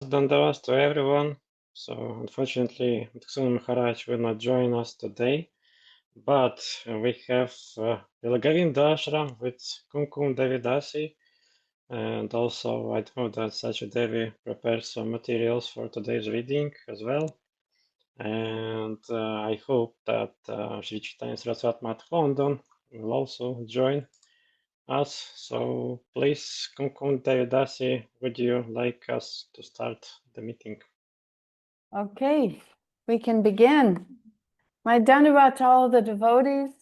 Dandavas to everyone. So unfortunately, Mtuksun Maharaj will not join us today, but we have Vilagovinda Ashram with Kumkum Devi Dasi, and also I know that Sacha Devi prepared some materials for today's reading as well. And I hope that Sri Chaitanya Saraswat Math London will also join us. So please, Kumkum Devi Dasi, would you like us to start the meeting? Okay, we can begin. My Dandavat to all the devotees.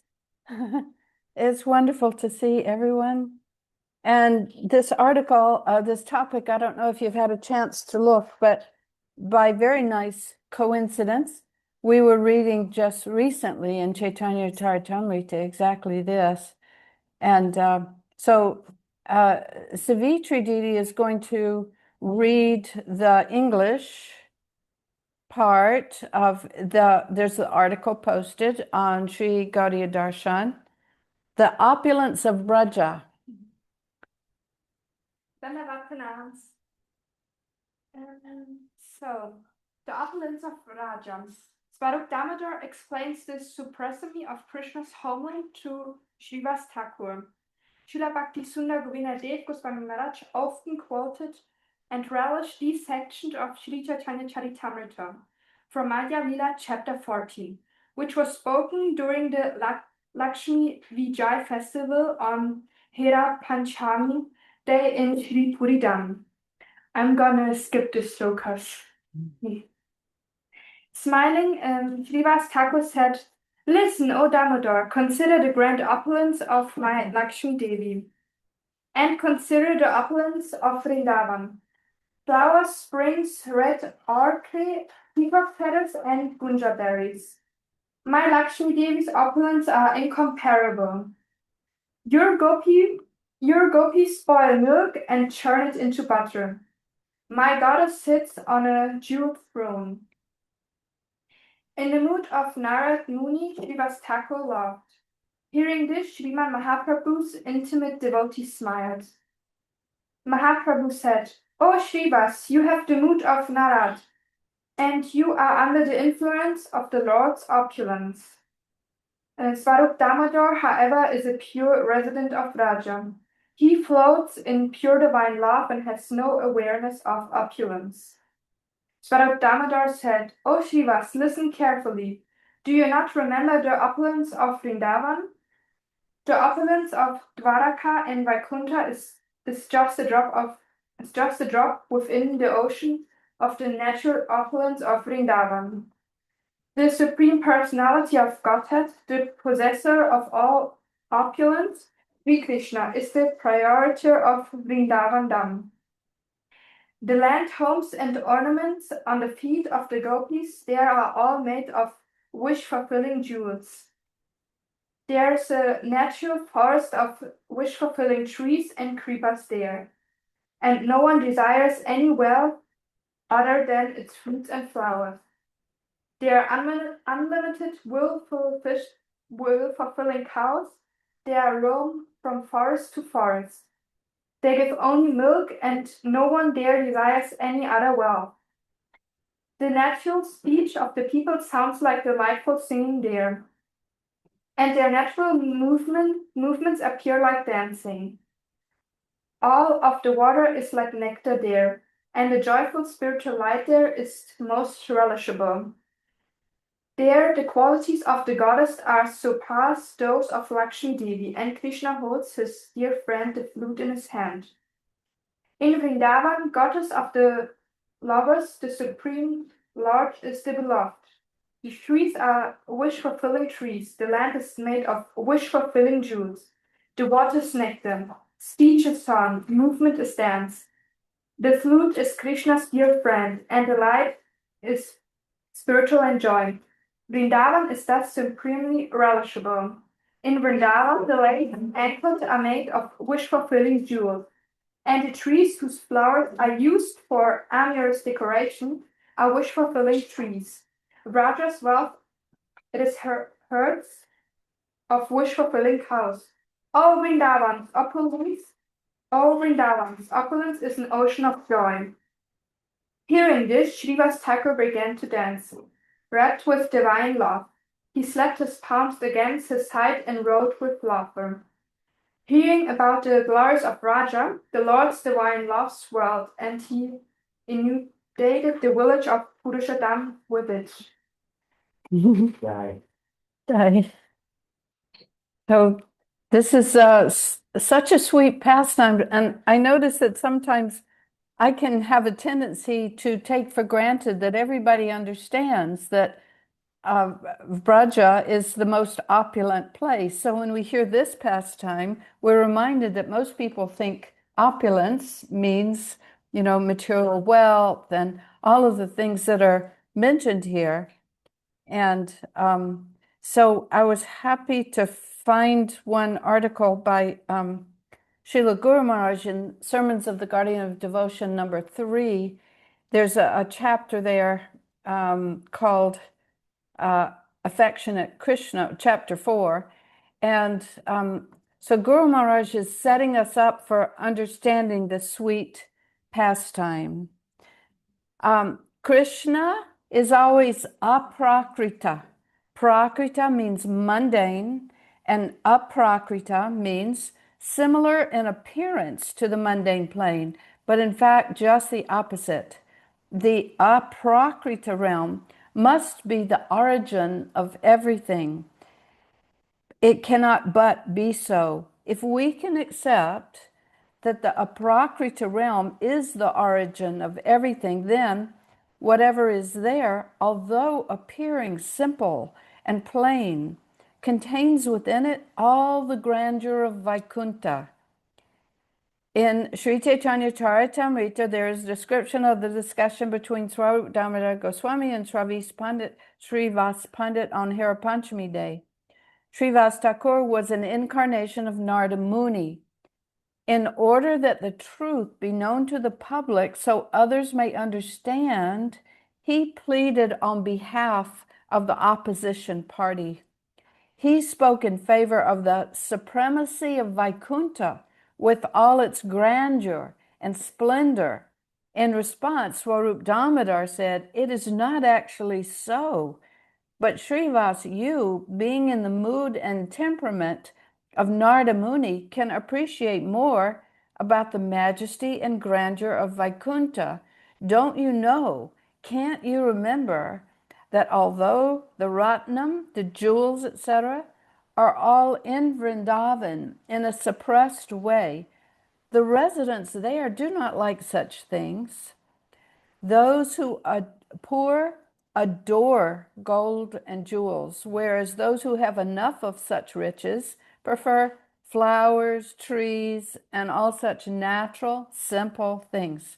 It's wonderful to see everyone. And this article, this topic, I don't know if you've had a chance to look, but by very nice coincidence, we were reading just recently in Chaitanya Charitamrita exactly this. And so Savitri Didi is going to read the English part of there's the article posted on Sri Gaudiya Darshan, The Opulence of Vraja. So, the opulence of Vraja. Swarup Damodar explains the supremacy of Krishna's homeland to Srivas Thakur. Srila Bhakti Sundar Govinda Dev Goswami Maharaj often quoted and relished these sections of Sri Chaitanya Charitamrita from Madhya Lila chapter 14, which was spoken during the Lakshmi Vijay festival on Hera Panchami day in Sri Puridam. I'm gonna skip the slokas. Smiling, Srivas Thakur said, "Listen, O Damodar, consider the grand opulence of my Lakshmi Devi, and consider the opulence of Vrindavan. Flowers, springs, red orchid, peacock feathers, and gunja berries. My Lakshmi Devi's opulence are incomparable. Your gopis spoil milk and churn it into butter. My goddess sits on a jeweled throne." In the mood of Narad Muni, Srivas Thakur laughed. Hearing this, Sriman Mahaprabhu's intimate devotee smiled. Mahaprabhu said, "O Srivas, you have the mood of Narad, and you are under the influence of the Lord's opulence." Swarup Damodar, however, is a pure resident of Vraja. He floats in pure divine love and has no awareness of opulence. Swarup Damodar said, "O Srivas, listen carefully. Do you not remember the opulence of Vrindavan? The opulence of Dwaraka and Vaikuntha is just a drop within the ocean of the natural opulence of Vrindavan. The Supreme Personality of Godhead, the possessor of all opulence, Sri Krishna, is the proprietor of Vrindavan Dham. The land, homes, and ornaments on the feet of the gopis there are all made of wish-fulfilling jewels. There's a natural forest of wish-fulfilling trees and creepers there, and no one desires any wealth other than its fruits and flowers. There are unlimited will-fulfilling cows. They roam from forest to forest. They give only milk, and no one there desires any other wealth. The natural speech of the people sounds like delightful singing there, and their natural movements appear like dancing. All of the water is like nectar there, and the joyful spiritual light there is most relishable. There the qualities of the goddess are surpass those of Lakshmi Devi, and Krishna holds his dear friend the flute in his hand. In Vrindavan, goddess of the lovers, the Supreme Lord is the beloved. The trees are wish-fulfilling trees. The land is made of wish-fulfilling jewels. The water is nectar. Speech is song. Movement is dance. The flute is Krishna's dear friend, and the light is spiritual and joy. Vrindavan is thus supremely relishable. In Vrindavan, the lake and anklet are made of wish-fulfilling jewels, and the trees whose flowers are used for amorous decoration are wish-fulfilling trees. Vraja's wealth, it is herds of wish-fulfilling cows. O Vrindavan's opulence is an ocean of joy. Hearing this, Srivas Thakur began to dance, wrapped with divine love. He slapped his palms against his side and wrote with laughter. Hearing about the glories of Vraja, the Lord's divine love swelled, and he inundated the village of Purushottam with it. Die. So this is such a sweet pastime, and I notice that sometimes I can have a tendency to take for granted that everybody understands that Vraja is the most opulent place. So when we hear this pastime, we're reminded that most people think opulence means, material wealth and all of the things that are mentioned here. And so I was happy to find one article by Srila Guru Maharaj in Sermons of the Guardian of Devotion number 3. There's a chapter there called Affectionate Krishna, chapter 4. And so Guru Maharaj is setting us up for understanding the sweet pastime. Krishna is always aprakrita. Prakrita means mundane, and aprakrita means similar in appearance to the mundane plane, but in fact just the opposite. The aprakrita realm must be the origin of everything. It cannot but be so. If we can accept that the aprakrita realm is the origin of everything, then whatever is there, although appearing simple and plain, contains within it all the grandeur of Vaikuntha. In Sri Chaitanya Charitamrita, there is a description of the discussion between Swarup Damodar Goswami and Srivas Pandit on Hera Panchami Day. Srivas Thakur was an incarnation of Narada Muni. In order that the truth be known to the public so others may understand, he pleaded on behalf of the opposition party. He spoke in favor of the supremacy of Vaikuntha with all its grandeur and splendor. In response, Swarup Damodar said, "It is not actually so. But Srivas, you, being in the mood and temperament of Narada Muni, can appreciate more about the majesty and grandeur of Vaikuntha. Don't you know, can't you remember that although the Ratnam, the jewels, etc., are all in Vrindavan in a suppressed way, the residents there do not like such things. Those who are poor adore gold and jewels, whereas those who have enough of such riches prefer flowers, trees, and all such natural, simple things.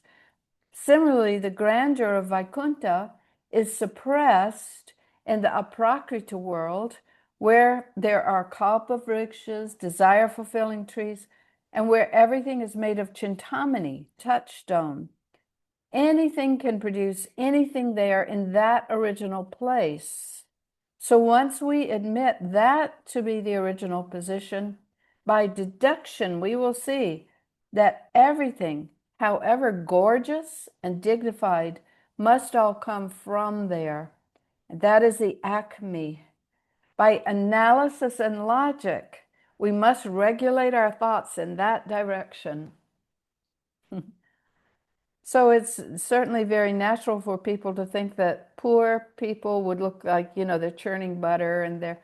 Similarly, the grandeur of Vaikuntha is suppressed in the aprakrita world, where there are kalpa-vrikshas, desire-fulfilling trees, and where everything is made of chintamani, touchstone. Anything can produce anything there in that original place. So once we admit that to be the original position, by deduction, we will see that everything, however gorgeous and dignified, must all come from there. And that is the acme. By analysis and logic, we must regulate our thoughts in that direction. So it's certainly very natural for people to think that poor people would look like, they're churning butter and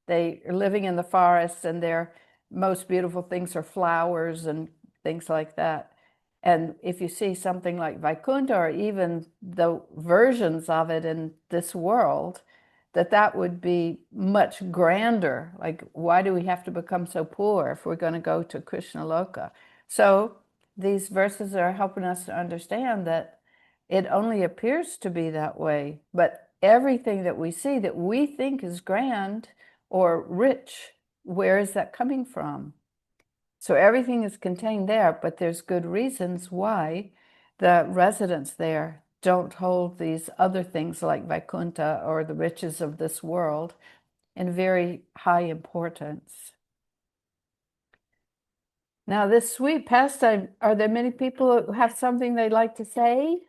they are living in the forest and their most beautiful things are flowers and things like that. And if you see something like Vaikuntha or even the versions of it in this world, that would be much grander. Like, why do we have to become so poor if we're going to go to Krishna Loka? So these verses are helping us to understand that it only appears to be that way, but everything that we see that we think is grand or rich, where is that coming from? So everything is contained there, but there's good reasons why the residents there don't hold these other things like Vaikuntha or the riches of this world in very high importance. Now, this sweet pastime, are there many people who have something they'd like to say?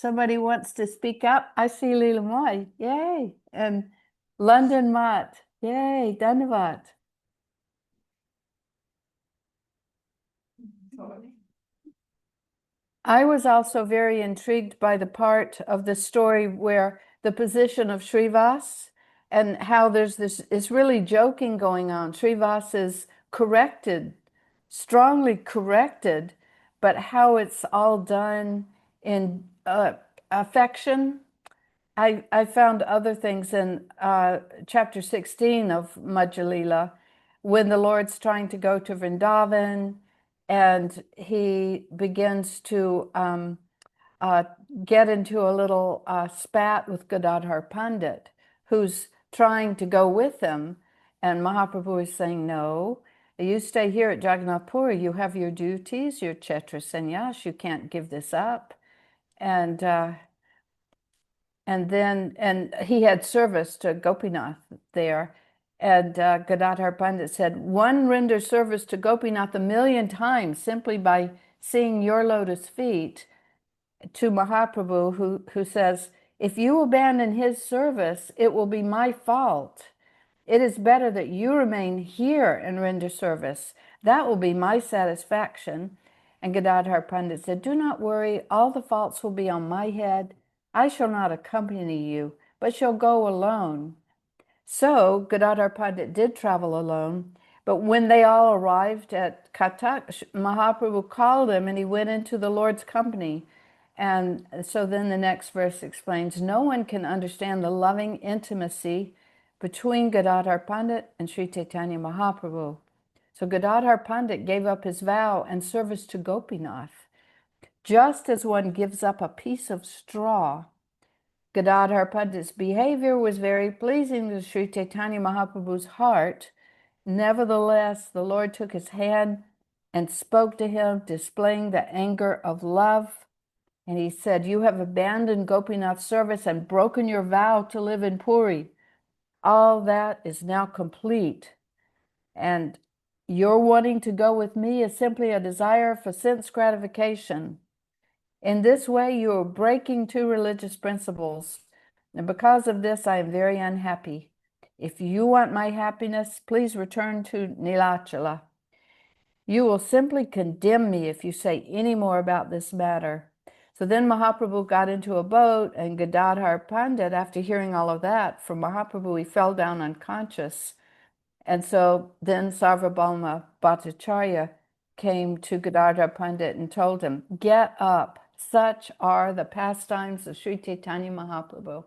Somebody wants to speak up? I see Leela Moy. Yay. And London Mott. Yay. Dhanyavad. I was also very intrigued by the part of the story where the position of Srivas and how there's this, it's really joking going on. Srivas is corrected, strongly corrected, but how it's all done in affection. I found other things in chapter 16 of Madhya Lila, when the Lord's trying to go to Vrindavan and he begins to get into a little spat with Gadadhar Pandit, who's trying to go with him. And Mahaprabhu is saying, no, you stay here at Jagannath Puri. You have your duties, your Kshetra Sannyas. You can't give this up. And he had service to Gopinath there. And Gadadhar Pandit said, one renders service to Gopinath 1,000,000 times simply by seeing your lotus feet, to Mahaprabhu, who says, if you abandon his service, it will be my fault. It is better that you remain here and render service. That will be my satisfaction. And Gadadhar Pandit said, do not worry, all the faults will be on my head. I shall not accompany you, but shall go alone. So Gadadhar Pandit did travel alone, but when they all arrived at Katak, Mahaprabhu called him and he went into the Lord's company. And so then the next verse explains, no one can understand the loving intimacy between Gadadhar Pandit and Sri Chaitanya Mahaprabhu. So Gadadhar Pandit gave up his vow and service to Gopinath. Just as one gives up a piece of straw, Gadadhar Pandit's behavior was very pleasing to Sri Chaitanya Mahaprabhu's heart. Nevertheless, the Lord took his hand and spoke to him, displaying the anger of love. And he said, you have abandoned Gopinath's service and broken your vow to live in Puri. All that is now complete. And your wanting to go with me is simply a desire for sense gratification. In this way, you are breaking two religious principles. And because of this, I am very unhappy. If you want my happiness, please return to Nilachala. You will simply condemn me if you say any more about this matter. So then Mahaprabhu got into a boat, and Gadadhar Pandit, after hearing all of that from Mahaprabhu, he fell down unconscious. And so then Sarvabhauma Bhattacharya came to Gadadhar Pandit and told him, get up, such are the pastimes of Sri Chaitanya Mahaprabhu.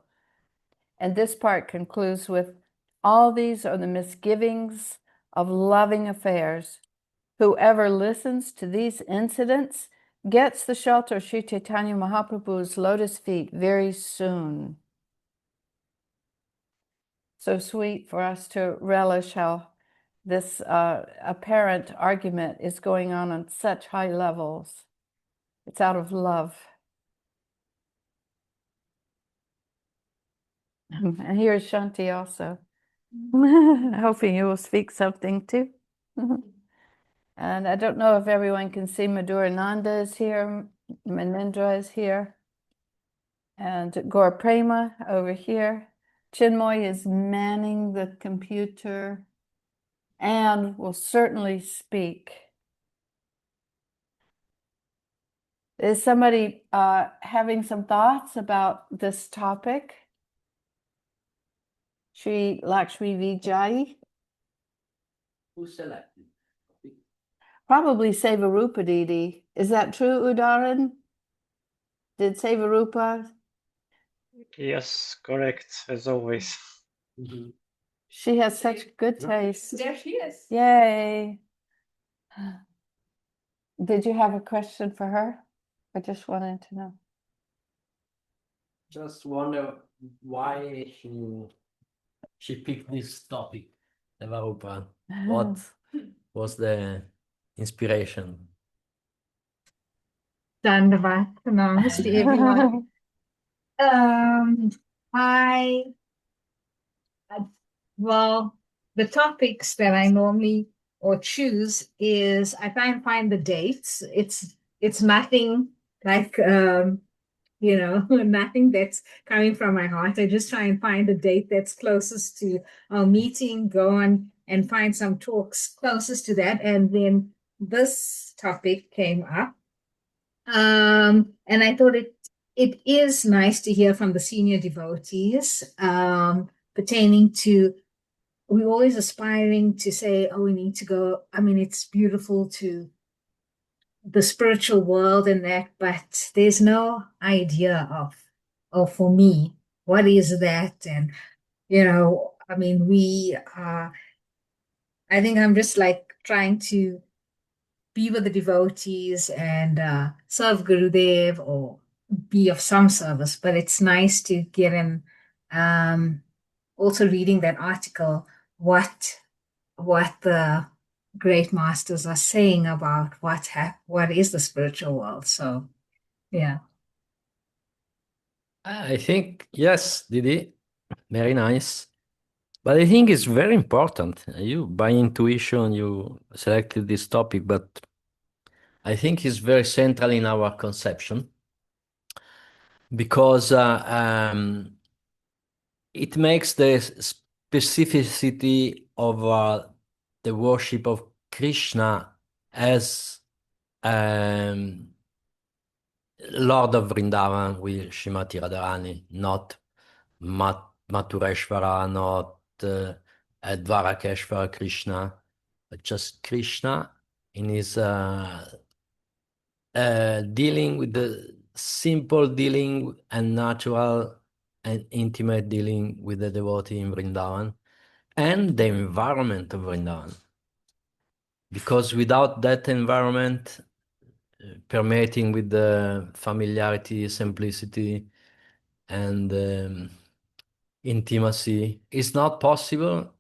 And this part concludes with, all these are the misgivings of loving affairs. Whoever listens to these incidents gets the shelter of Sri Chaitanya Mahaprabhu's lotus feet very soon. So sweet for us to relish how this apparent argument is going on such high levels. It's out of love. And here's Shanti also. Hoping you will speak something too. And I don't know if everyone can see Madhurananda is here, Manindra is here, and Gaur Prema over here. Chinmoy is manning the computer and will certainly speak. Is somebody having some thoughts about this topic? Sri Lakshmi Vijay? Who selected? Probably Sevarupa Didi. Is that true, Udaran? Did Sevarupa? Yes, correct, as always. Mm-hmm. She has such good taste. There she is. Yay. Did you have a question for her? I just wanted to know. Just wonder why she picked this topic, Devarupa. What was the inspiration? Dandava, namaste everyone. Well, the topics that I normally or choose is I try and find the dates. It's nothing like nothing that's coming from my heart. I just try and find a date that's closest to our meeting, go on and find some talks closest to that. And then this topic came up. And I thought it is nice to hear from the senior devotees pertaining to, we're always aspiring to say, oh, we need to go. I mean, it's beautiful to the spiritual world and that, but there's no idea of for me, what is that? And, I mean, I think I'm just like trying to be with the devotees and serve Gurudev or be of some service, but it's nice to get in, also reading that article, what the great masters are saying about what is the spiritual world. So, yeah. I think, yes, Didi, very nice. But I think it's very important. You, by intuition, you selected this topic, but I think it's very central in our conception because it makes the specificity of the worship of Krishna as Lord of Vrindavan with Srimati Radharani, not Mathureshvara, not Dvarakeshvara Krishna, but just Krishna in his dealing with the simple dealing and natural and intimate dealing with the devotee in Vrindavan and the environment of Vrindavan. Because without that environment, permeating with the familiarity, simplicity, and intimacy, it's not possible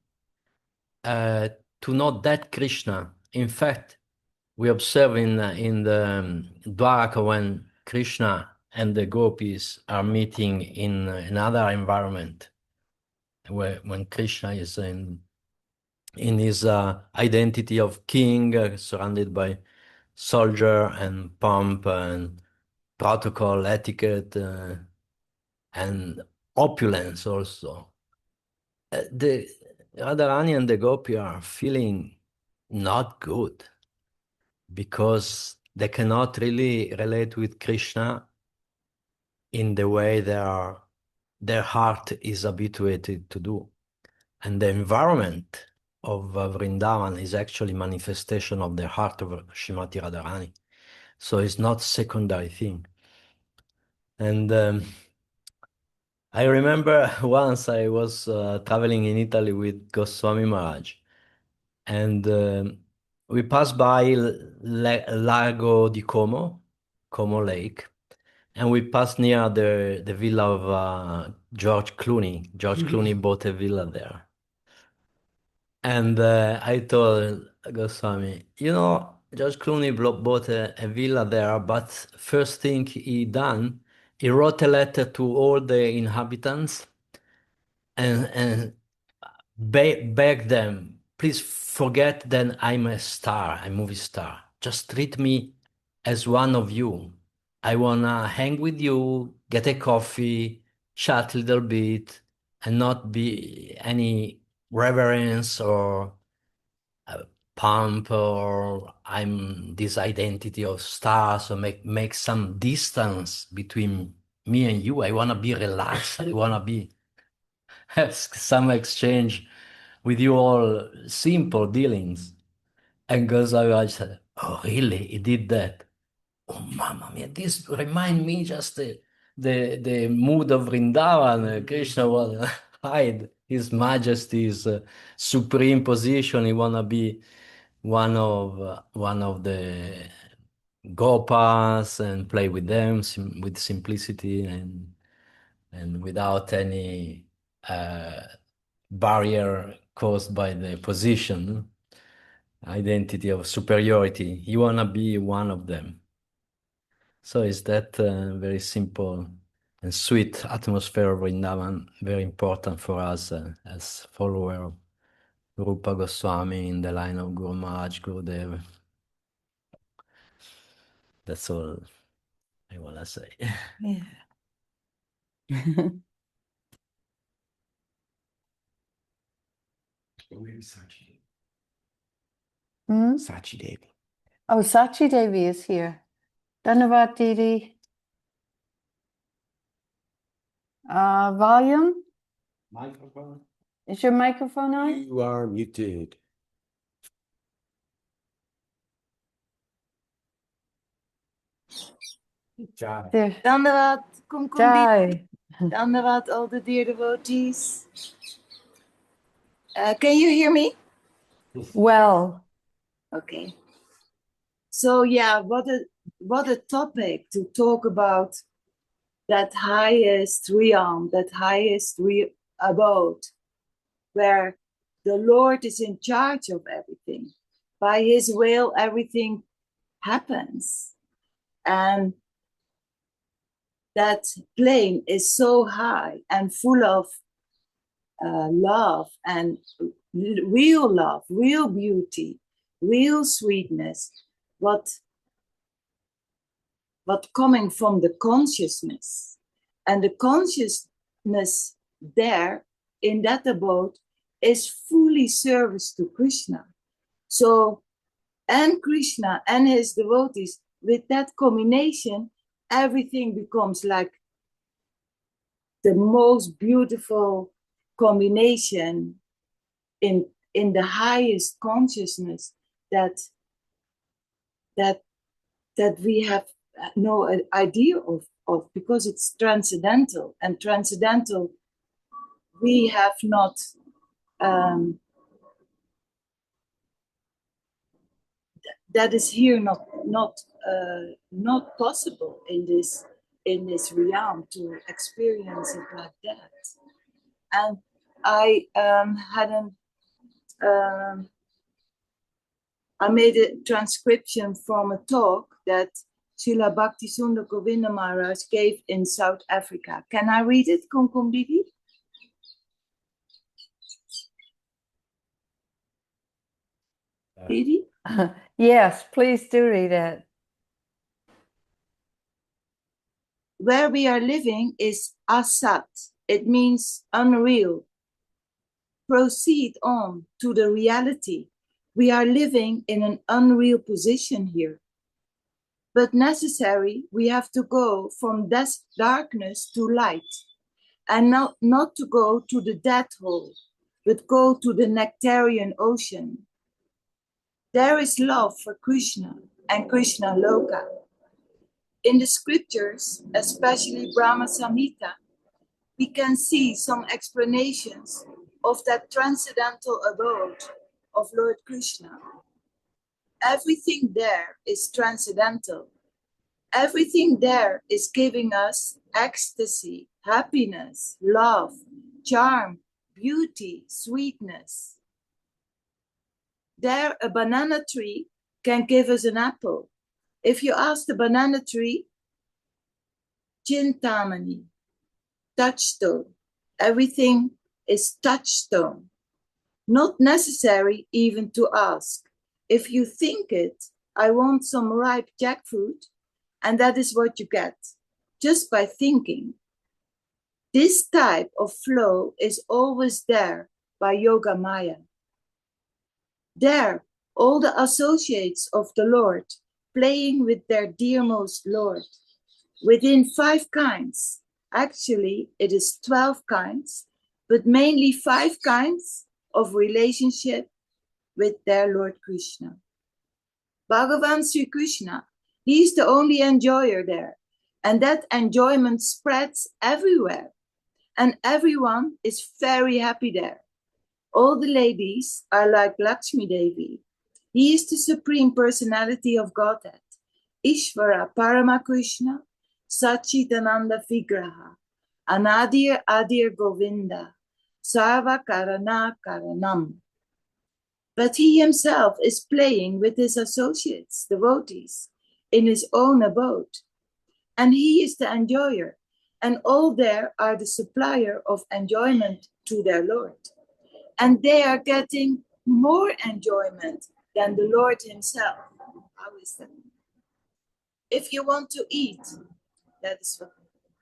to know that Krishna. In fact, we observe in the Dwaraka when Krishna and the gopis are meeting in another environment, when Krishna is in his identity of king, surrounded by soldier and pomp and protocol, etiquette, and opulence also. The Radharani and the gopi are feeling not good because they cannot really relate with Krishna in the way their heart is habituated to do. And the environment of Vrindavan is actually manifestation of the heart of Srimati Radharani. So it's not secondary thing. And I remember once I was traveling in Italy with Goswami Maharaj, and we passed by Lago di Como Lake, and we passed near the villa of George Clooney. George Clooney bought a villa there. And I told Goswami, George Clooney bought a villa there, but first thing he wrote a letter to all the inhabitants and beg them, please forget that I'm a star, a movie star. Just treat me as one of you. I wanna hang with you, get a coffee, chat a little bit, and not be any reverence or pomp, or I'm this identity of star, so make some distance between me and you. I wanna be relaxed. I wanna have some exchange with you, all simple dealings. And Goswami said, oh really? He did that? Oh mamma mia, this remind me just the mood of Vrindavan. Krishna will hide his majesty's supreme position. He wanna be one of the gopas and play with them with simplicity and without any barrier caused by the position, identity of superiority. You wanna be one of them. So is that very simple and sweet atmosphere of Vrindavan very important for us as follower of Rupa Goswami in the line of Guru Maharaj, Gurudev. That's all I wanna say. Yeah. Hmm? Sachi Devi. Oh, Sachi Devi is here. Dhanavat Didi. Volume? Microphone. Is your microphone on? You are muted. Jai. There. Dandavat, Kumkum, Jai. Dandavat, all the dear devotees. Can you hear me? Well, Okay. So yeah, what a topic to talk about, that highest realm, that highest abode, where the Lord is in charge of everything. By His will, everything happens. And that plane is so high and full of love and love, real beauty, real sweetness, what coming from the consciousness. And the consciousness there in that abode is fully service to Krishna. So, and Krishna and his devotees, with that combination, everything becomes like the most beautiful combination in the highest consciousness that we have no idea of, because it's transcendental, and transcendental we have not that is here not possible in this realm to experience it like that. And I I made a transcription from a talk that Srila Bhaktisundar Govinda Maharaj gave in South Africa. Can I read it, Kumkum Didi? Didi? yes, please do read it. Where we are living is asat. It means unreal. Proceed on to the reality. We are living in an unreal position here. But necessary, we have to go from darkness to light. And not to go to the death hole, but go to the nectarian ocean. There is love for Krishna and Krishna Loka. In the scriptures, especially Brahma Samhita, we can see some explanations of that transcendental abode of Lord Krishna. Everything there is transcendental. Everything there is giving us ecstasy, happiness, love, charm, beauty, sweetness. There, a banana tree can give us an apple. If you ask the banana tree, Chintamani, touchstone, everything is touchstone. Not necessary even to ask. If you think it, I want some ripe jackfruit, and that is what you get, just by thinking. This type of flow is always there by Yoga Maya. There, all the associates of the Lord, playing with their dearmost Lord, within 5 kinds. Actually, it is 12 kinds, but mainly 5 kinds of relationship with their Lord Krishna. Bhagavan Sri Krishna, he is the only enjoyer there, and that enjoyment spreads everywhere, and everyone is very happy there. All the ladies are like Lakshmi Devi. He is the Supreme Personality of Godhead, Ishvara Paramakrishna, Satchitananda Vigraha, Anadir Adir Govinda, Sarva Karana Karanam. But he himself is playing with his associates, devotees, in his own abode. And he is the enjoyer, and all there are the supplier of enjoyment to their Lord. And they are getting more enjoyment than the Lord himself. How is that? If you want to eat, that is what.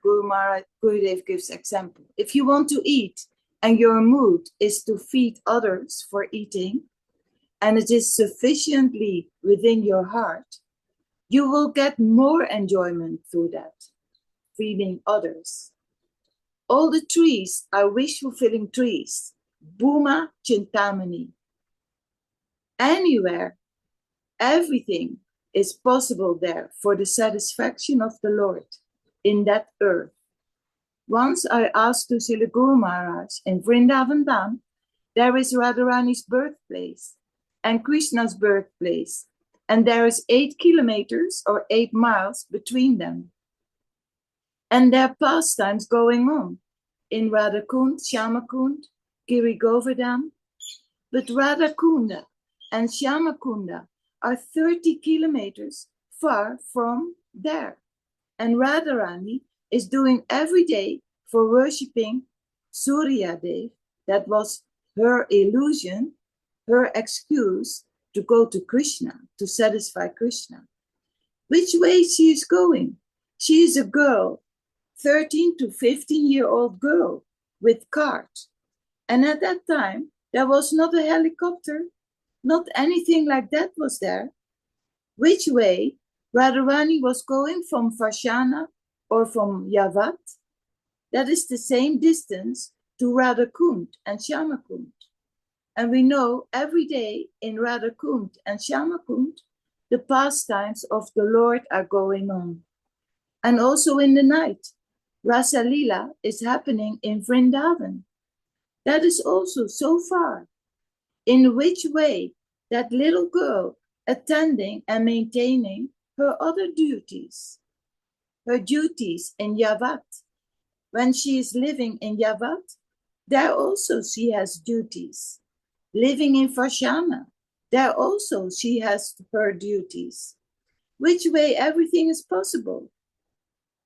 Gurudev gives example. If you want to eat and your mood is to feed others for eating, and it is sufficiently within your heart, you will get more enjoyment through that, feeding others. All the trees are wish-fulfilling trees. Bhuma Chintamani. Anywhere, everything is possible there for the satisfaction of the Lord in that earth. Once I asked to Srila Guru Maharaj in Vrindavan Dham, there is Radharani's birthplace and Krishna's birthplace, and there is 8 kilometers or 8 miles between them. And there are pastimes going on in Radhakund, Shyamakund, Giri Govardhan. But Radhakunda and Shyamakunda are 30 kilometers far from there. And Radharani is doing every day for worshipping Surya Dev. That was her illusion, her excuse to go to Krishna, to satisfy Krishna. Which way she is going? She is a girl, 13 to 15-year-old girl with cart. And at that time, there was not a helicopter, not anything like that was there. Which way Radharani was going from Varshana or from Yavat? That is the same distance to Radhakund and Shyamakund. And we know every day in Radhakund and Shyamakund, the pastimes of the Lord are going on. And also in the night, Rasa Lila is happening in Vrindavan. That is also so far. In which way that little girl attending and maintaining her other duties, her duties in Yavat. When she is living in Yavat, there also she has duties. Living in Varshana, there also she has her duties. Which way everything is possible?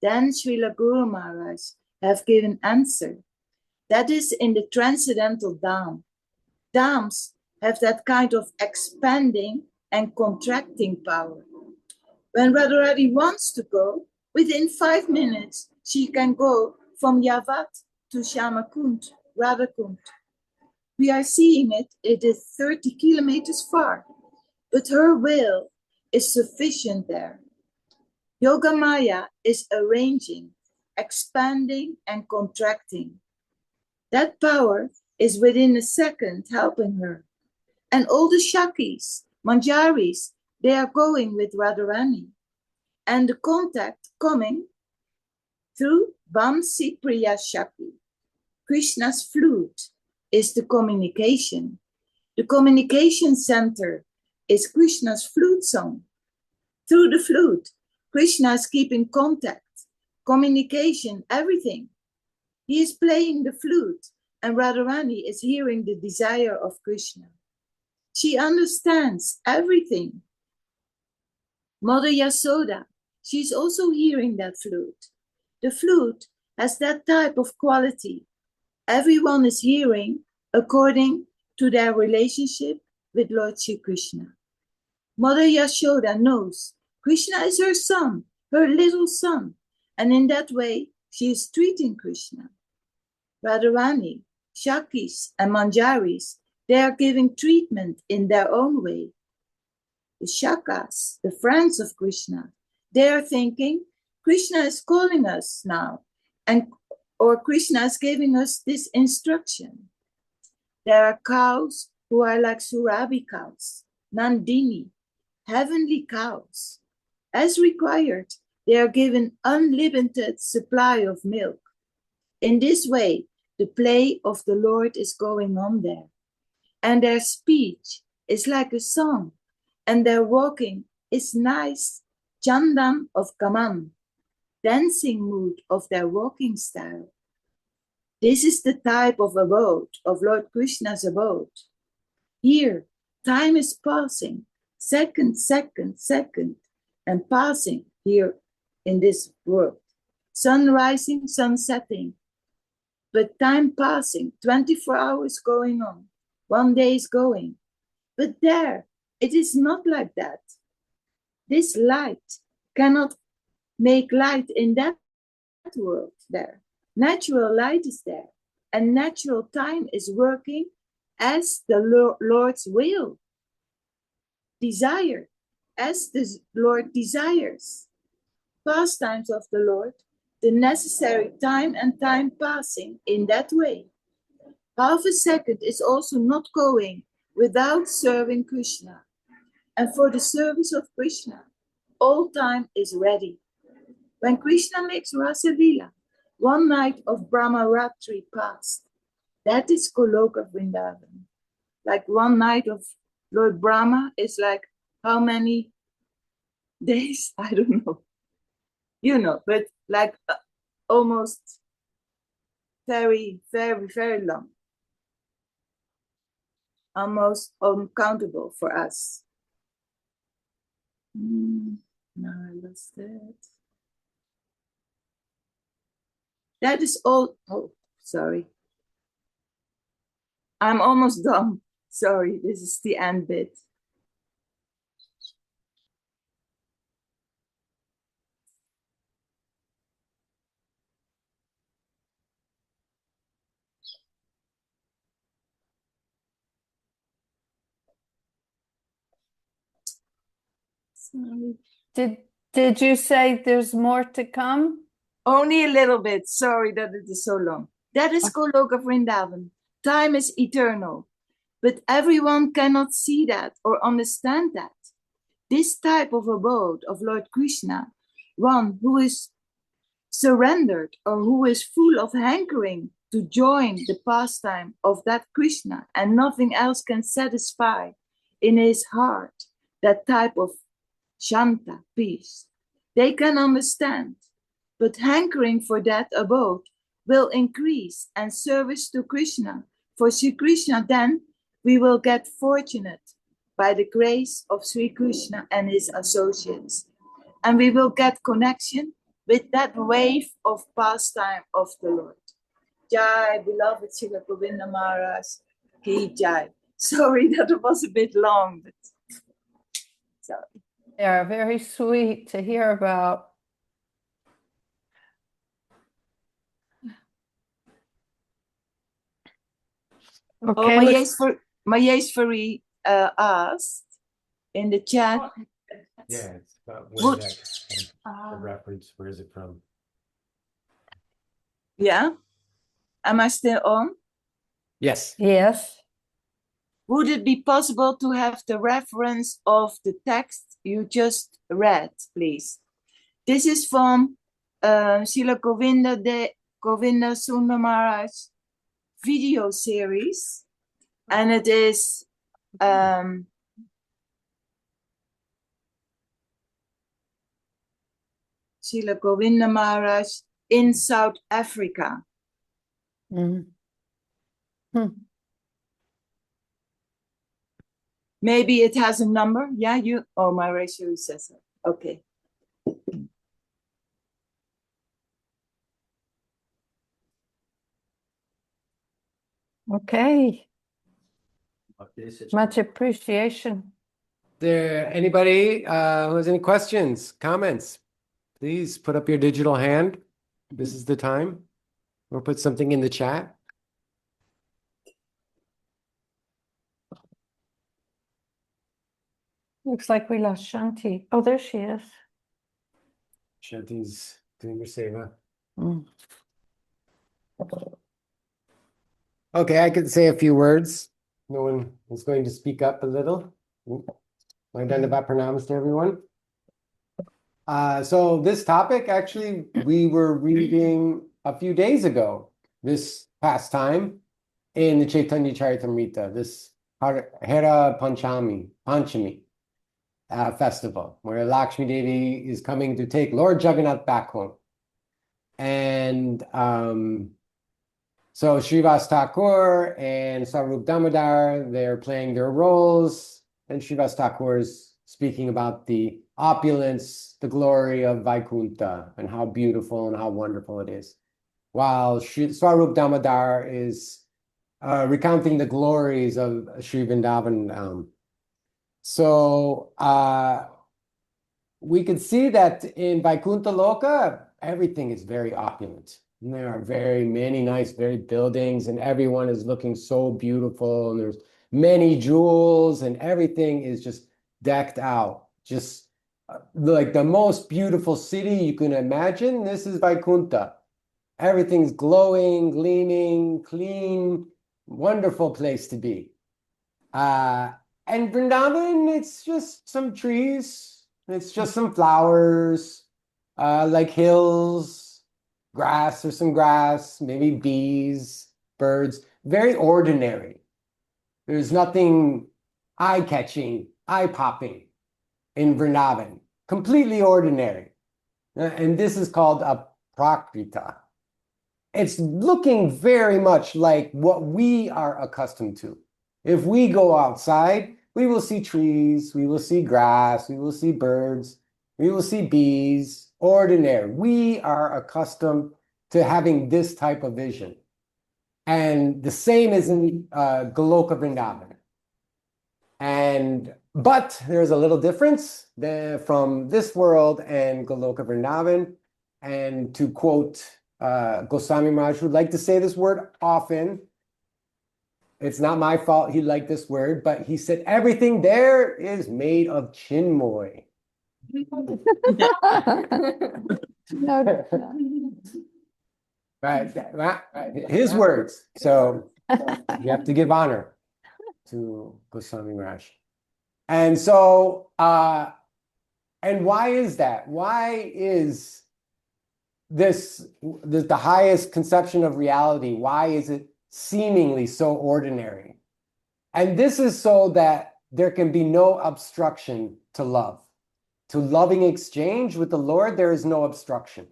Then Srila Guru Maharaj have given answer. That is in the transcendental Dham. Dhams have that kind of expanding and contracting power. When Radharani wants to go, within 5 minutes, she can go from Yavat to Shyamakund, Radhakund. We are seeing it, it is 30 kilometers far, but her will is sufficient there. Yoga Maya is arranging, expanding and contracting. That power is within a second helping her. And all the Shakis, Manjaris, they are going with Radharani. And the contact coming through Vamsi Priya Shakti. Krishna's flute is the communication. The communication center is Krishna's flute song. Through the flute, Krishna is keeping contact, communication, everything. He is playing the flute and Radharani is hearing the desire of Krishna. She understands everything. Mother Yasoda, she's also hearing that flute. The flute has that type of quality. Everyone is hearing according to their relationship with Lord Shri Krishna. Mother Yashoda knows Krishna is her son, her little son, and in that way she is treating Krishna. Radharani, Shakis, and Manjaris, they are giving treatment in their own way. The Shakas, the friends of Krishna, they are thinking Krishna is calling us now, or Krishna is giving us this instruction. There are cows who are like Surabhi cows, Nandini, heavenly cows. As required, they are given unlimited supply of milk. In this way, the play of the Lord is going on there. And their speech is like a song, and their walking is nice, chandam of Kaman, dancing mood of their walking style. This is the type of abode, of Lord Krishna's abode. Here, time is passing, second, and passing here in this world. Sun rising, sun setting, but time passing, 24 hours going on, 1 day is going. But there, it is not like that. This light cannot make light in that world there. Natural light is there. And natural time is working as the Lord's will. Desire, as the Lord desires. Pastimes of the Lord, the necessary time and time passing in that way. Half a second is also not going without serving Krishna. And for the service of Krishna, all time is ready. When Krishna makes Rasa Lila, one night of Brahma Ratri passed. That is Goloka Vrindavan. Like one night of Lord Brahma is like how many days? I don't know. You know, but like almost very, very, very long. Almost uncountable for us. Now I lost it. That is all. Oh, sorry. I'm almost done. Sorry, this is the end bit. Sorry. Did you say there's more to come? Only a little bit. Sorry that it is so long. That is Goloka Vrindavan. Time is eternal. But everyone cannot see that or understand that. This type of abode of Lord Krishna, one who is surrendered or who is full of hankering to join the pastime of that Krishna and nothing else can satisfy in his heart, that type of Shanta, peace. They can understand, but hankering for that abode will increase and service to Krishna. For Sri Krishna, then we will get fortunate by the grace of Sri Krishna and his associates. And we will get connection with that wave of pastime of the Lord. Jai, beloved Srila Govinda Maharaj, Ki Jai. Sorry that it was a bit long, but sorry. They are very sweet to hear about. Okay. Oh, Maheshwari asked in the chat. Yeah, it's about What? where that the reference, where is it from? Yeah? Am I still on? Yes. Yes. Would it be possible to have the reference of the text you just read, please? This is from Srila Govinda Sundar Maharaj video series, and it is Srila Govinda Maharaj in South Africa. Mhm. Maybe it has a number. Yeah, my ratio says it. Okay. Okay. Much appreciation. There, anybody who has any questions, comments, please put up your digital hand. This is the time. Or put something in the chat. Looks like we lost Shanti. Oh, there she is. Shanti's doing her seva. Mm. Okay, I could say a few words. No one is going to speak up a little. My Dandavat pranams to everyone. So this topic, actually, we were reading a few days ago, this past time, in the Chaitanya Charitamrita, this Hera Panchami festival, where Lakshmi Devi is coming to take Lord Jagannath back home. And so Srivas Thakur and Sarup Damodar, they're playing their roles, and Srivas Thakur is speaking about the opulence, the glory of Vaikuntha, and how beautiful and how wonderful it is. While Swarup Damodar is recounting the glories of Sri Vrindavan. So we can see that in Vaikuntha Loka, everything is very opulent. And there are very many nice, very buildings, and everyone is looking so beautiful, and there's many jewels, and everything is just decked out. Just like the most beautiful city you can imagine. This is Vaikuntha. Everything's glowing, gleaming, clean, wonderful place to be. And Vrindavan, it's just some trees. It's just some flowers, like hills, grass or some grass, maybe bees, birds. Very ordinary. There's nothing eye-catching, eye-popping in Vrindavan. Completely ordinary. And this is called a prakrita. It's looking very much like what we are accustomed to. If we go outside, we will see trees, we will see grass, we will see birds, we will see bees, ordinary. We are accustomed to having this type of vision. And the same is in Goloka Vrindavan. But there's a little difference from this world and Goloka Vrindavan. And to quote Goswami Maharaj, who would like to say this word often, it's not my fault he liked this word, but he said, everything there is made of chinmoy. No, Right, his words. So you have to give honor to Goswami Maharaj. And so, and why is that? Why is this the highest conception of reality? Why is it seemingly so ordinary? And this is so that there can be no obstruction to love. To loving exchange with the Lord, there is no obstruction.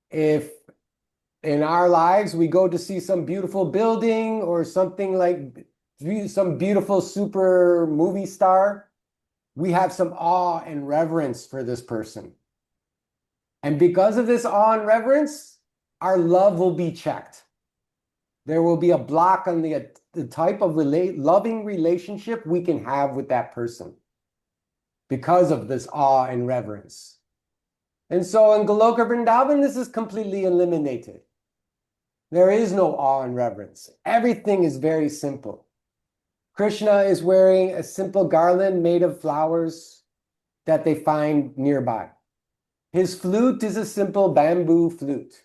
If in our lives we go to see some beautiful building or something like some beautiful super movie star, we have some awe and reverence for this person. And because of this awe and reverence, our love will be checked. There will be a block on the type of loving relationship we can have with that person because of this awe and reverence. And so in Goloka Vrindavan, this is completely eliminated. There is no awe and reverence. Everything is very simple. Krishna is wearing a simple garland made of flowers that they find nearby. His flute is a simple bamboo flute.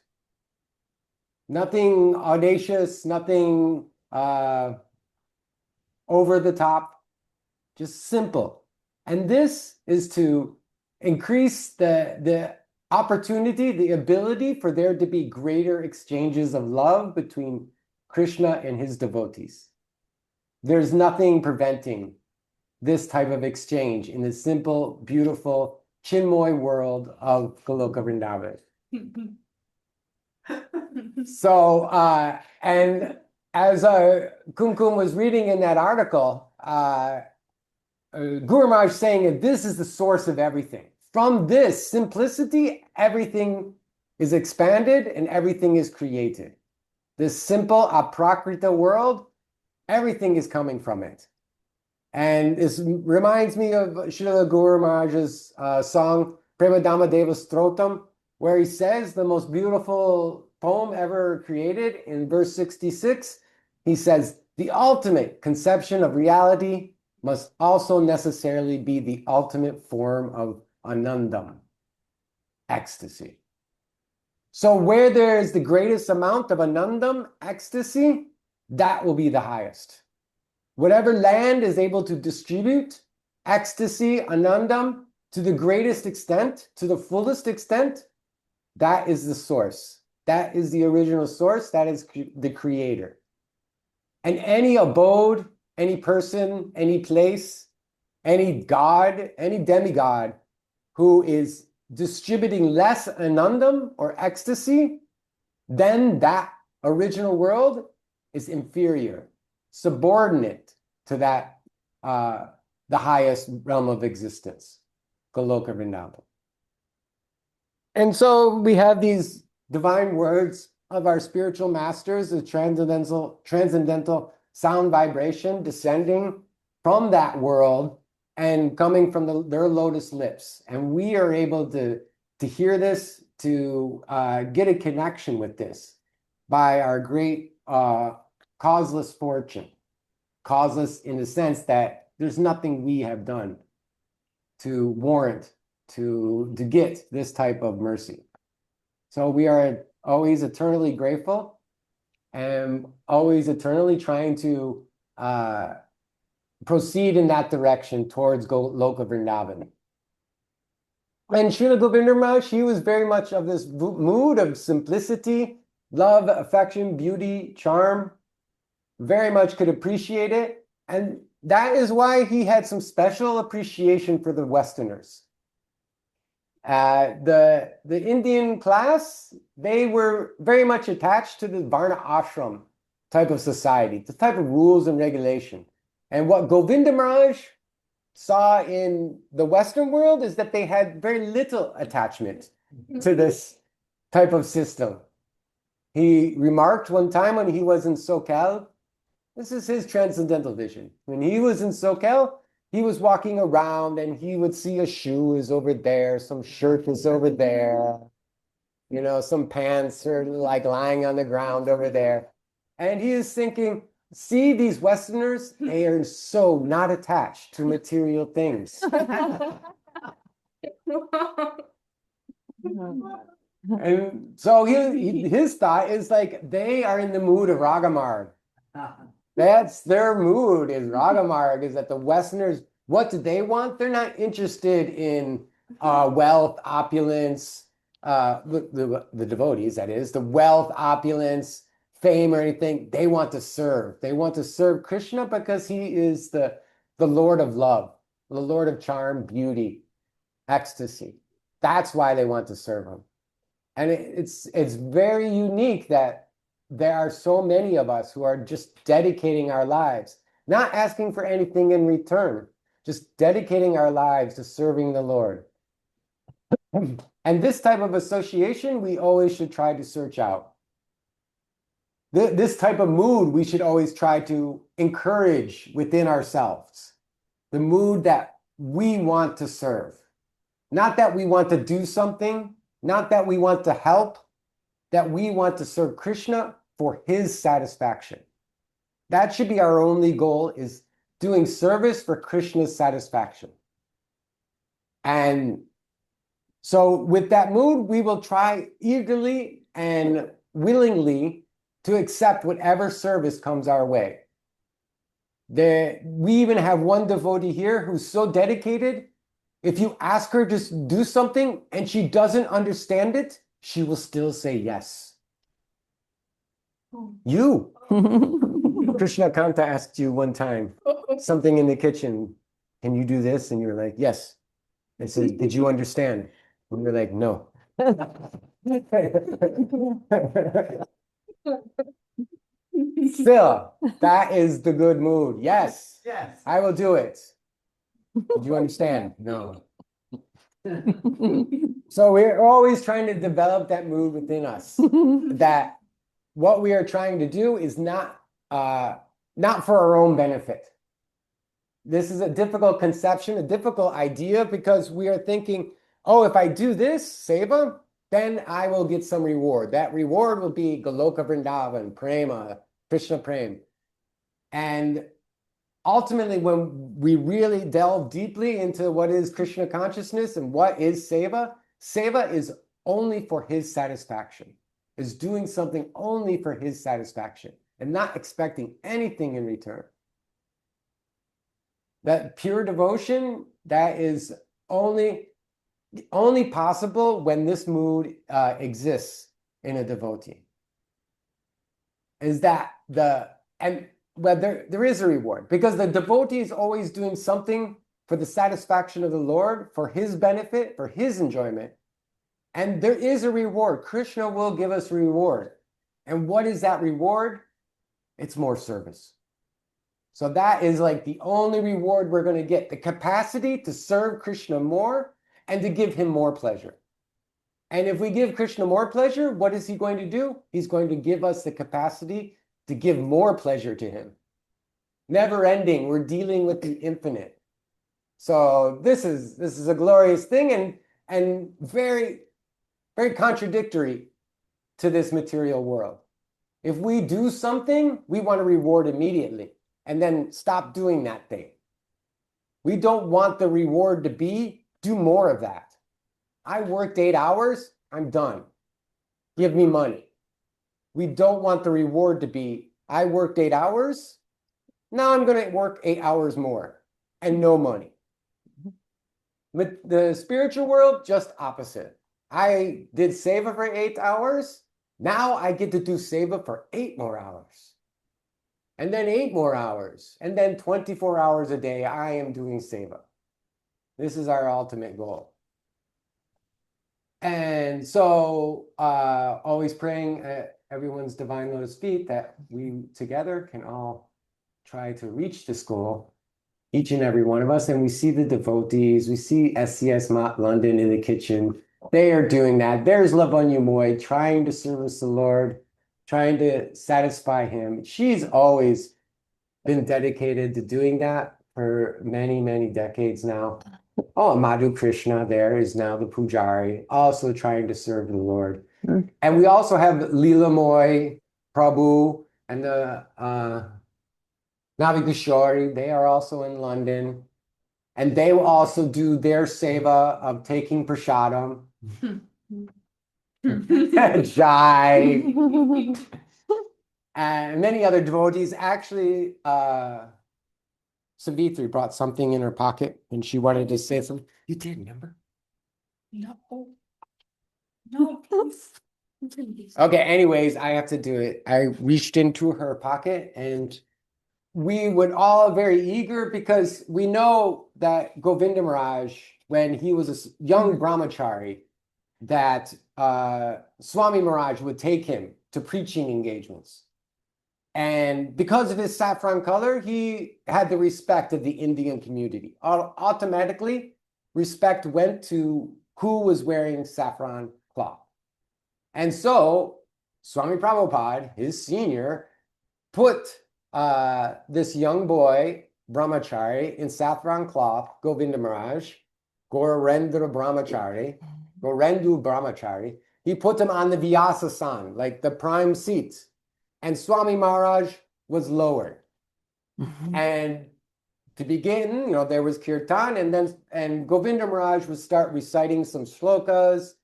Nothing audacious, nothing over the top, just simple. And this is to increase the opportunity, the ability for there to be greater exchanges of love between Krishna and his devotees. There's nothing preventing this type of exchange in the simple, beautiful, chinmoy world of Goloka Vrindavan. So, and as Kumkum was reading in that article, Guru Maharaj saying that this is the source of everything. From this simplicity, everything is expanded and everything is created. This simple aprakrita world, everything is coming from it. And this reminds me of Srila Guru Maharaj's song, Premadama Deva Strotam, where he says the most beautiful poem ever created in verse 66. He says, the ultimate conception of reality must also necessarily be the ultimate form of anandam, ecstasy. So where there is the greatest amount of anandam, ecstasy, that will be the highest. Whatever land is able to distribute ecstasy, anandam, to the greatest extent, to the fullest extent, that is the source. That is the original source. That is the creator. And any abode, any person, any place, any god, any demigod who is distributing less anandam or ecstasy, then that original world is inferior, subordinate to that, the highest realm of existence, Goloka Vrindavan. And so we have these divine words of our spiritual masters, the transcendental sound vibration descending from that world and coming from their lotus lips. And we are able to to hear this, to get a connection with this by our great causeless fortune. Causeless in the sense that there's nothing we have done to warrant, to get this type of mercy. So we are always eternally grateful and always eternally trying to proceed in that direction towards Loka Vrindavan. And Srila Govinda Maharaj, he was very much of this mood of simplicity, love, affection, beauty, charm, very much could appreciate it. And that is why he had some special appreciation for the Westerners. The Indian class, they were very much attached to the Varna ashram type of society, the type of rules and regulation. And what Govinda Maharaj saw in the Western world is that they had very little attachment to this type of system. He remarked one time when he was in SoCal, this is his transcendental vision. When he was in SoCal, he was walking around and he would see a shoe is over there, some shirt is over there, you know, some pants are like lying on the ground over there. And he is thinking, see these Westerners, they are so not attached to material things. And so his thought is like, they are in the mood of Ragamarg. That's their mood, is Ragamarg, is that the Westerners, what do they want? They're not interested in wealth, opulence, the devotees, that is, the wealth, opulence, fame, or anything. They want to serve. They want to serve Krishna because he is the Lord of love, the Lord of charm, beauty, ecstasy. That's why they want to serve him. And it's very unique that there are so many of us who are just dedicating our lives, not asking for anything in return, just dedicating our lives to serving the Lord. And this type of association, we always should try to search out. This type of mood, we should always try to encourage within ourselves. The mood that we want to serve. Not that we want to do something, not that we want to help, that we want to serve Krishna for his satisfaction. That should be our only goal, is doing service for Krishna's satisfaction. And so with that mood, we will try eagerly and willingly to accept whatever service comes our way. We even have one devotee here who's so dedicated, if you ask her to do something and she doesn't understand it, she will still say yes. You. Krishna Kanta asked you one time something in the kitchen. Can you do this? And you were like, yes. I said, did you understand? And you're like, no. Still, that is the good mood. Yes. Yes. I will do it. Did you understand? No. So we're always trying to develop that mood within us, that what we are trying to do is not for our own benefit. This is a difficult conception, a difficult idea, because we are thinking, oh, if I do this, seva, then I will get some reward. That reward will be Goloka Vrindavan, Prema, Krishna Prem. And ultimately, when we really delve deeply into what is Krishna consciousness and what is seva, seva is only for his satisfaction, is doing something only for his satisfaction and not expecting anything in return. That pure devotion, that is only possible when this mood exists in a devotee. Is that there is a reward, because the devotee is always doing something for the satisfaction of the Lord, for his benefit, for his enjoyment. And there is a reward. Krishna will give us reward. And what is that reward? It's more service. So that is like the only reward we're going to get, the capacity to serve Krishna more and to give him more pleasure. And if we give Krishna more pleasure, what is he going to do? He's going to give us the capacity to give more pleasure to him. Never ending. We're dealing with the infinite. So this is a glorious thing, and very very contradictory to this material world. If we do something, we want a reward immediately and then stop doing that thing. We don't want the reward to be, do more of that. I worked 8 hours, I'm done. Give me money. We don't want the reward to be, I worked 8 hours, now I'm going to work 8 hours more and no money. With the spiritual world, just opposite. I did seva for 8 hours. Now I get to do seva for 8 more hours. And then 8 more hours. And then 24 hours a day, I am doing seva. This is our ultimate goal. And so always praying at everyone's divine lotus feet that we together can all try to reach this goal, each and every one of us. And we see the devotees, we see SCS Mott London in the kitchen. They are doing that. There's Lavanya Moy trying to service the Lord, trying to satisfy him. She's always been dedicated to doing that for many, many decades now. Oh, Madhu Krishna there is now the Pujari, also trying to serve the Lord. And we also have Leela Moy, Prabhu, and the Navigashori. They are also in London. And they will also do their seva of taking prashadam. Jai. And many other devotees. Actually, Savitri brought something in her pocket and she wanted to say something. You did, remember? No. No, please. Okay, anyways, I have to do it. I reached into her pocket and we would all very eager because we know that Govinda Maharaj, when he was a young brahmachari, that Swami Maharaj would take him to preaching engagements. And because of his saffron color, he had the respect of the Indian community. Automatically, respect went to who was wearing saffron cloth. And so Swami Prabhupada, his senior, put this young boy, brahmachari, in saffron cloth, Govinda Maharaj, Gorendu Brahmachari. He put him on the Vyasasan, like the prime seat. And Swami Maharaj was lowered. And to begin, there was kirtan, and Govinda Maharaj would start reciting some shlokas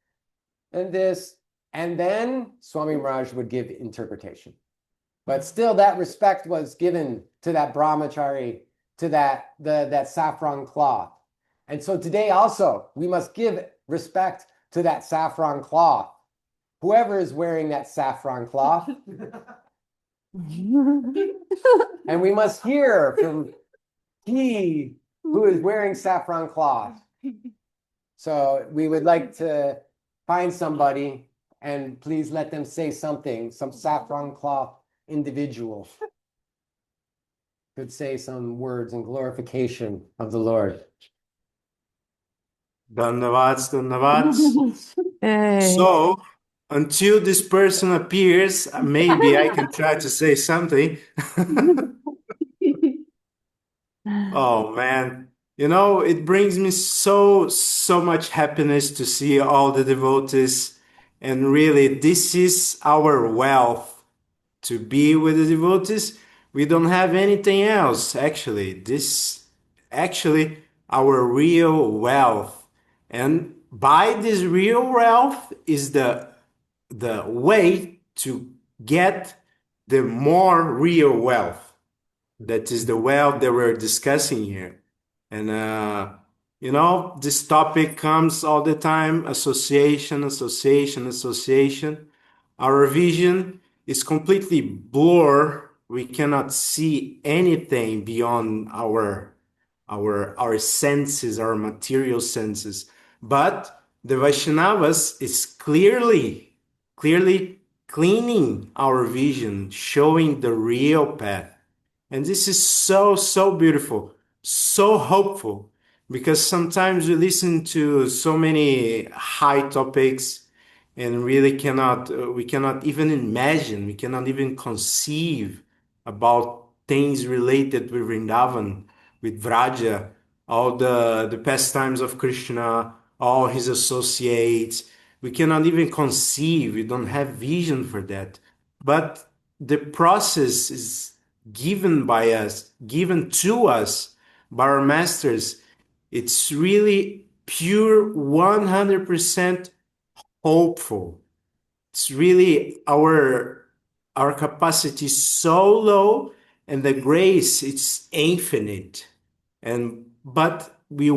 and this, and then Swami Maharaj would give interpretation. But still, that respect was given to that brahmachari, to that saffron cloth. And so today also, we must give respect to that saffron cloth. Whoever is wearing that saffron cloth. And we must hear from he who is wearing saffron cloth. So we would like to find somebody and please let them say something, some saffron cloth individual could say some words in glorification of the Lord. Dandavats. Hey. So, until this person appears, maybe I can try to say something. Oh man, it brings me so much happiness to see all the devotees, and really, this is our wealth to be with the devotees. We don't have anything else, actually. This actually our real wealth, and by this real wealth is the way to get the more real wealth. That is the wealth that we're discussing here. And, this topic comes all the time, association, association, association. Our vision is completely blurred. We cannot see anything beyond our senses, our material senses. But the Vaishnavas is clearly cleaning our vision, showing the real path. And this is so beautiful, so hopeful, because sometimes we listen to so many high topics and really we cannot even imagine, we cannot even conceive about things related with Vrindavan, with Vraja, all the pastimes of Krishna, all his associates, we cannot even conceive. We don't have vision for that. But the process is given by us, given to us by our masters. It's really pure 100% hopeful. It's really our capacity is so low, and the grace it's infinite. But we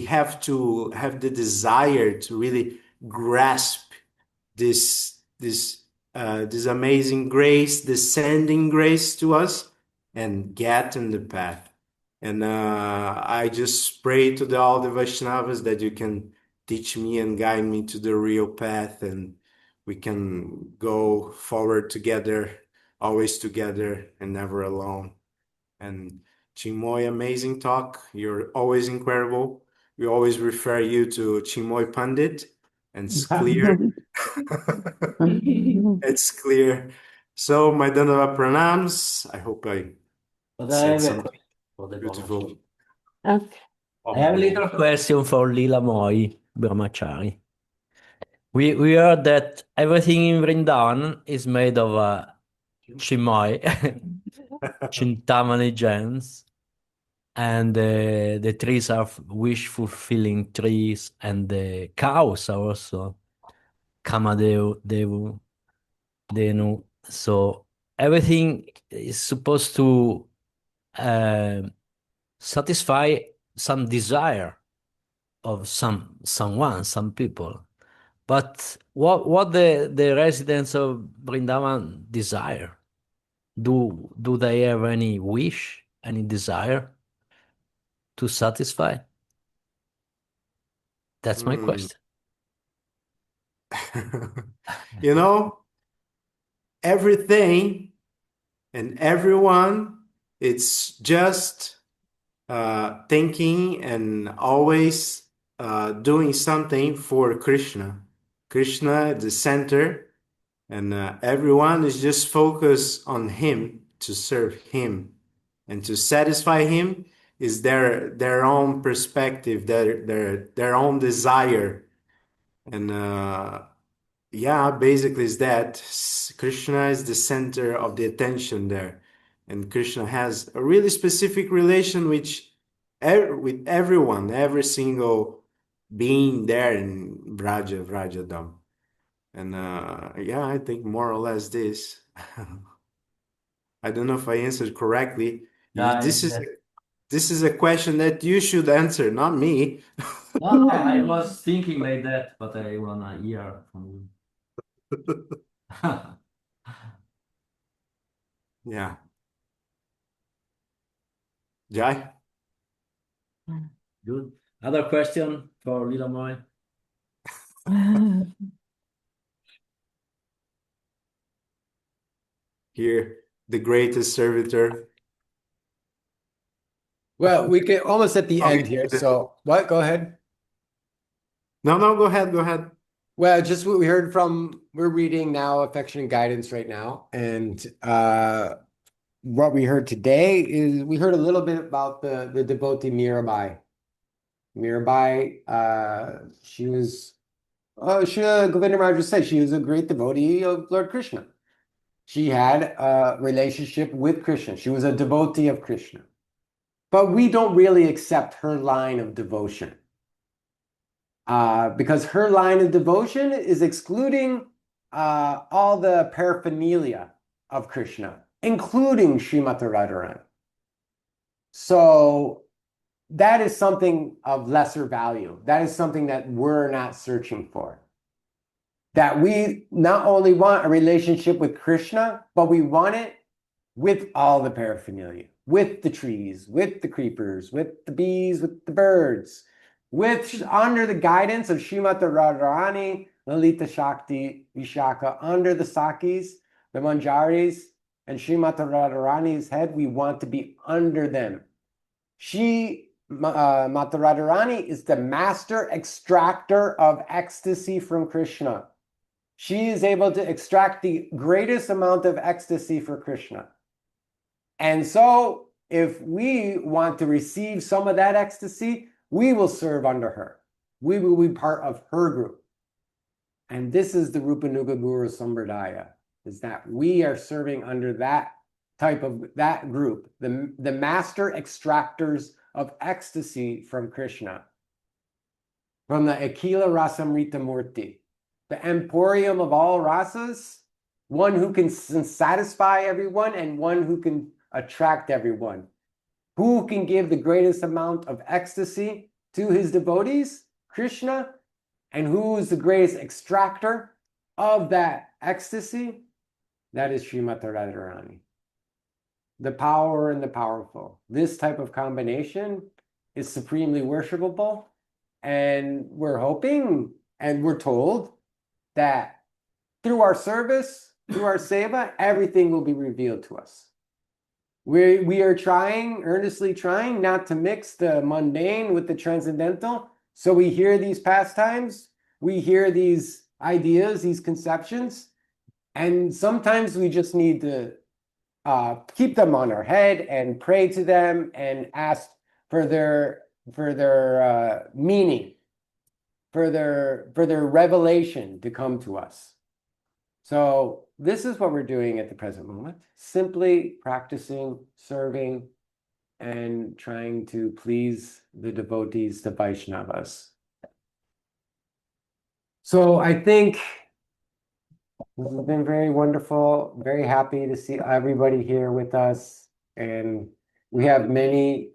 have to have the desire to really grasp this amazing grace, descending grace to us, and get in the path. And I just pray to all the Vaishnavas that you can teach me and guide me to the real path, and we can go forward together, always together and never alone. And Chinmoy, amazing talk. You're always incredible. We always refer you to Chinmoy Pandit, and it's clear. It's clear. So, my Dandava Pranams. I hope I But I said have a something question for the beautiful. Brahmachari. Okay. I have a little question for Lila Moy, Brahmachari. We heard that everything in Vrindavan is made of Chimoy, Chintamani gems, and the trees are wish-fulfilling trees, and the cows are also Kamadevu, Denu. So everything is supposed to satisfy some desire of someone, some people. But what the residents of Brindavan desire? Do they have any wish, any desire to satisfy? That's my question. You know, everything and everyone, it's just thinking and always doing something for Krishna. Krishna, the center, and everyone is just focused on him, to serve him, and to satisfy him is their own perspective, their own desire. And yeah, basically is that Krishna is the center of the attention there, and Krishna has a really specific relation with everyone, every single being there in Vrajadam. And yeah, I think more or less this. I don't know if I answered correctly. This is a question that you should answer, not me. No, I was thinking like that, but I wanna hear from you. Yeah. Jai? Good. Other question for Lila Moy? Here, the greatest servitor. Well, we get almost at the end here. So what? Go ahead. No, go ahead, go ahead. Well, just what we heard from, we're reading now Affection and Guidance right now. And what we heard today is we heard a little bit about the devotee Mirabai. Mirabai, she was, Govinda Maharaj just said, she was a great devotee of Lord Krishna. She had a relationship with Krishna. She was a devotee of Krishna. But we don't really accept her line of devotion. Because her line of devotion is excluding all the paraphernalia of Krishna, including Srimati Radharani. So that is something of lesser value. That is something that we're not searching for. That we not only want a relationship with Krishna, but we want it with all the paraphernalia, with the trees, with the creepers, with the bees, with the birds, under the guidance of Srimati Radharani, Lalita Shakti, Vishaka, under the Sakis, the Manjaris, and Srimati Radharani's head, we want to be under them. Mata Radharani is the master extractor of ecstasy from Krishna. She is able to extract the greatest amount of ecstasy for Krishna. And so if we want to receive some of that ecstasy, we will serve under her. We will be part of her group. And this is the Rupanuga Guru Sambardaya, is that we are serving under that type of, that group, the master extractors of ecstasy from Krishna, from the Akila Rasamrita Murti, the emporium of all rasas, one who can satisfy everyone and one who can attract everyone. Who can give the greatest amount of ecstasy to his devotees? Krishna. And who is the greatest extractor of that ecstasy? That is Srimati Radharani. The power and the powerful. This type of combination is supremely worshipable. And we're hoping and we're told that through our service, through our seva, everything will be revealed to us. We are trying, earnestly trying, not to mix the mundane with the transcendental. So we hear these pastimes, we hear these ideas, these conceptions, and sometimes we just need to keep them on our head and pray to them and ask for their meaning, for their revelation to come to us. So this is what we're doing at the present moment, simply practicing, serving, and trying to please the devotees, the Vaishnavas. So I think this has been very wonderful, very happy to see everybody here with us. And we have many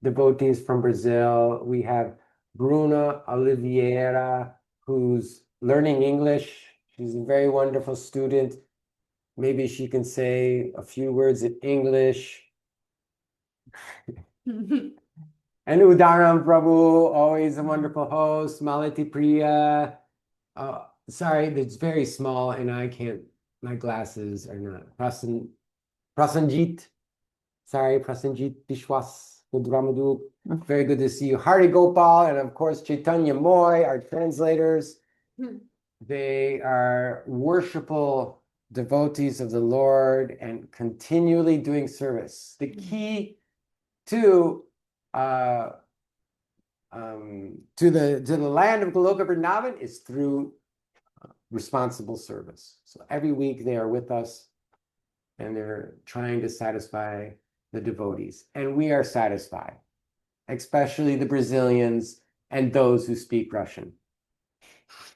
devotees from Brazil. We have Bruna Oliveira, who's learning English. She's a very wonderful student. Maybe she can say a few words in English. And Udaram Prabhu, always a wonderful host. Malati Priya. Sorry, it's very small and I can't, my glasses are not. Prasanjit. Sorry, Prasanjit Bishwas. Udramadu. Very good to see you. Hari Gopal, and of course, Chaitanya Moy, our translators. They are worshipful devotees of the Lord and continually doing service. The key to the land of Goloka Vrindavan is through responsible service. So every week they are with us and they're trying to satisfy the devotees. And we are satisfied, especially the Brazilians and those who speak Russian.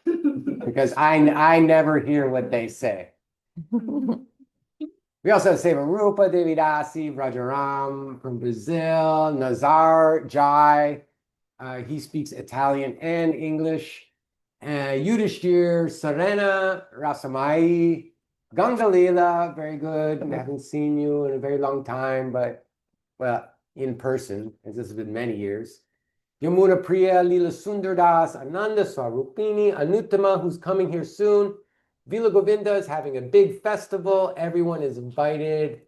Because I never hear what they say. We also have Seva Rupa, Devidasi, Rajaram from Brazil, Nazar Jai. He speaks Italian and English. Yudhishthir, Serena, Rasamai, Gangalila, very good. I haven't seen you in a very long time, but, well, in person, as this has been many years. Yamuna Priya, Leela Sundardas, Ananda Swarupini, Anuttama, who's coming here soon. Vila Govinda is having a big festival. Everyone is invited.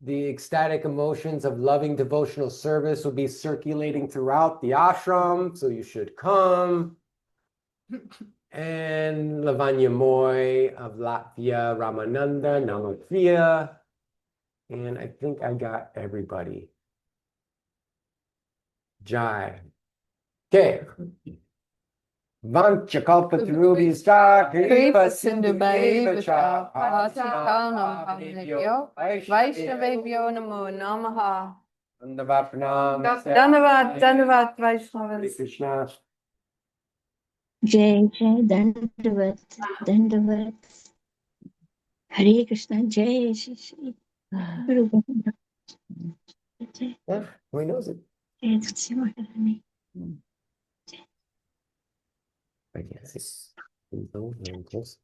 The ecstatic emotions of loving devotional service will be circulating throughout the ashram, so you should come. And Lavanya Moy of Latvia, Ramananda, Namapriya. And I think I got everybody. Jai. Okay. Vanchakalpatarubhishta kripa sindhubhaivacha patitanam pavanebhyo Vaishnavebhyo namo namaha. Dhanavat Vaishnavas. Hare Krishna. जय जय दंडवत दंडवत हरे कृष्ण जय श्री श्री गुरु गोविंद जय Yeah, who knows it? जय तुलसी महारानी I can't see. Please don't, very close.